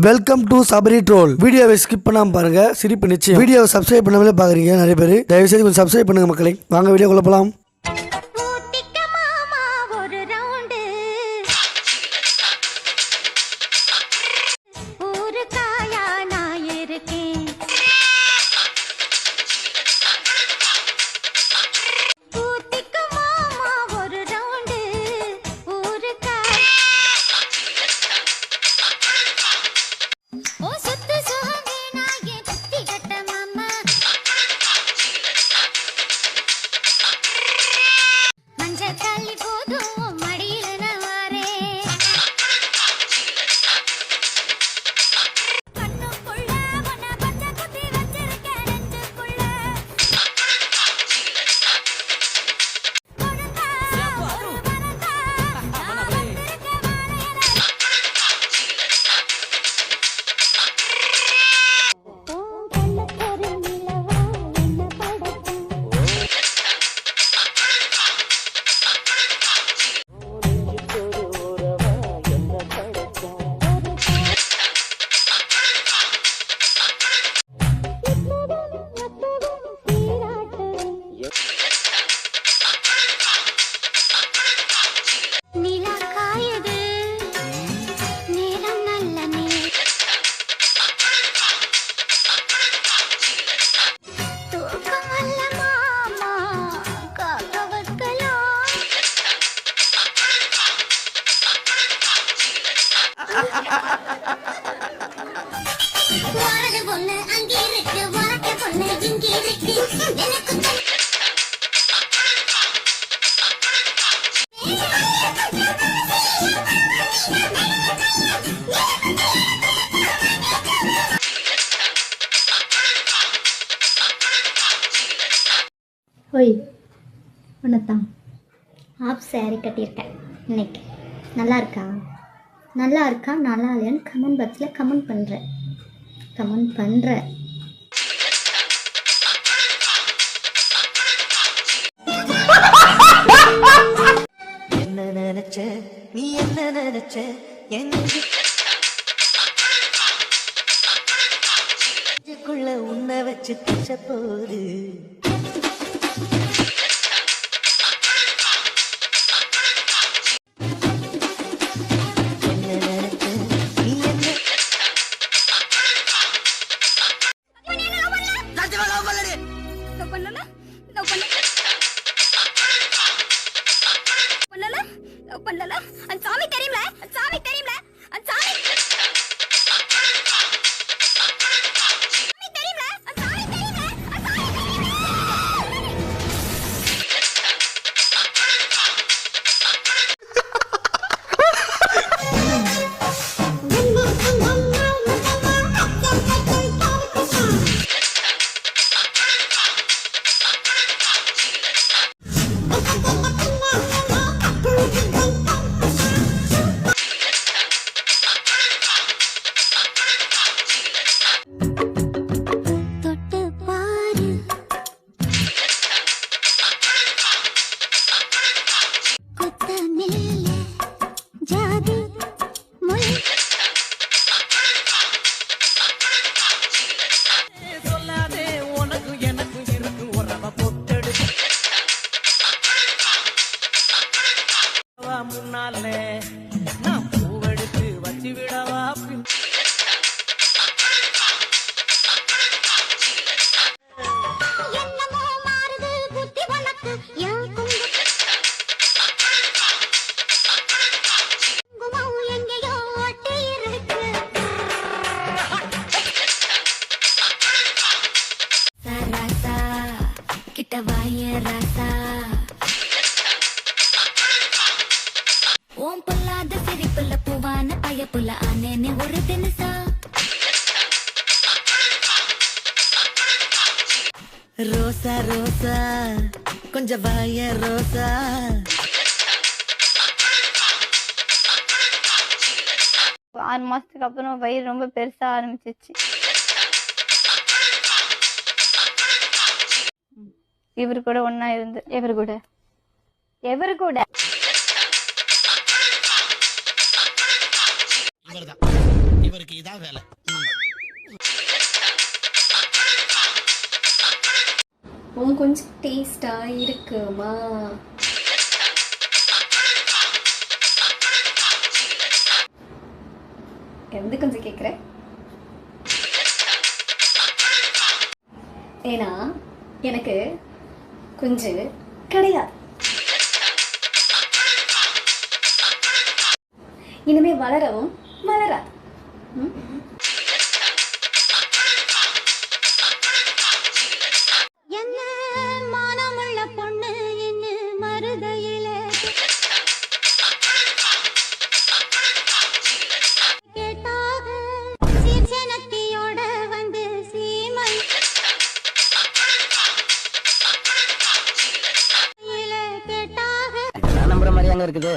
Welcome to Sabari troll. வீடியோவை skip பண்ணாம பாருங்க, சிரிப்பு நிச்சயம். வீடியோவை சப்ஸ்கிரைப் பண்ணாமலே பாக்குறீங்க நிறைய பேர். தயவு செய்து கொஞ்சம் சப்ஸ்கிரைப் பண்ணுங்க மக்களை. வாங்க வீடியோக்குள்ள போலாம். ஓய் ஒன்றுத்தான் ஆஃப் சாரி கட்டியிருக்கேன் இன்னைக்கு. நல்லா இருக்கா நல்லா இல்லையான்னு கமெண்ட் பாக்ஸில் கமெண்ட் பண்ணுறேன். என்ன நினைச்ச நீ என்ன நினைச்ச எனக்குள்ள உன்னை வச்சு தச்ச போது முன்னாலே நான் பூவெடுத்து வச்சு விடவா கிட்ட வாய ராசா ஓம் பொல்லாத சிரிப்புல பூவான பயப்புல ஆனேனே ஒரு தினசா ரோசா ரோசா கொஞ்சம் வாய ரோசா 6 மாசத்துக்கு அப்புறம் வயிறு ரொம்ப பெருசா ஆரம்பிச்சிச்சு. இவரு கூட ஒன்னா இருந்து எவரு கூட இவருக்கு எனக்கு இதான் வேலை. கொஞ்சம் டேஸ்டா இருக்குமா? எந்த கொஞ்சம் கேட்குறேன்? ஏன்னா எனக்கு கொஞ்சம் கிடையாது. இனிமே வளரவும் வளராது. என்ன மானமுள்ள பொண்ணு என்ன மருதையில கேட்டாக சீர்சனத்தியோட வந்து சீமை கேட்டாக நம்புற மாதிரி அங்க இருக்குது.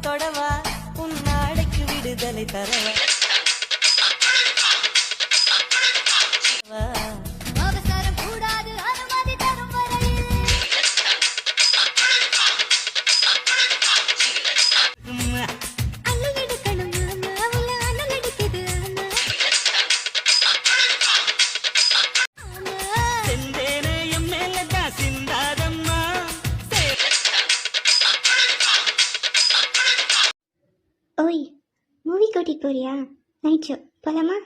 தொடவா உன் நாளைக்கு விடுதலை தரவா அவசரம் கூடாது அனுமதி தரும் வரையில் அள்ளி எடுக்கணும் உள்ள அனல் அடிக்குது செந்தேனே என் மேலதான் சிந்தாதம்மா. ஓய், மூவி கூட்டிட்டு போறியா? நைட் ஷோ போலாமா?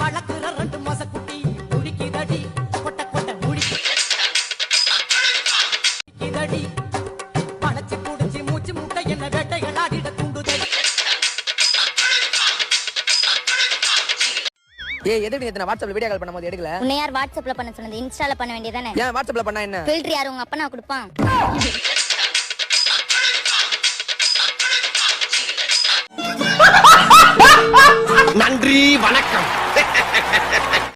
வழக்குற 2 மாச குட்டி குடிக்குதடி கொட்ட கொட்ட முடிக்குதடி பணச்சி குடிச்சு மூச்சு முட்டை என்ன வேட்டைகள் ஆடிட தூண்டுதடி. ஏய் எதுக்கு நேத்து நான் வாட்ஸ்அப்ல வீடியோ கால் பண்ணும்போது எடுக்கல? உன்னை யார் வாட்ஸ்அப்ல பண்ண சொன்னது? இன்ஸ்டால பண்ண வேண்டியதானே? ஏன் வாட்ஸ்அப்ல பண்ணா என்ன? ஃபில்டர் யார் உங்க அப்பா நான் கொடுப்பான்? நன்றி, வணக்கம்.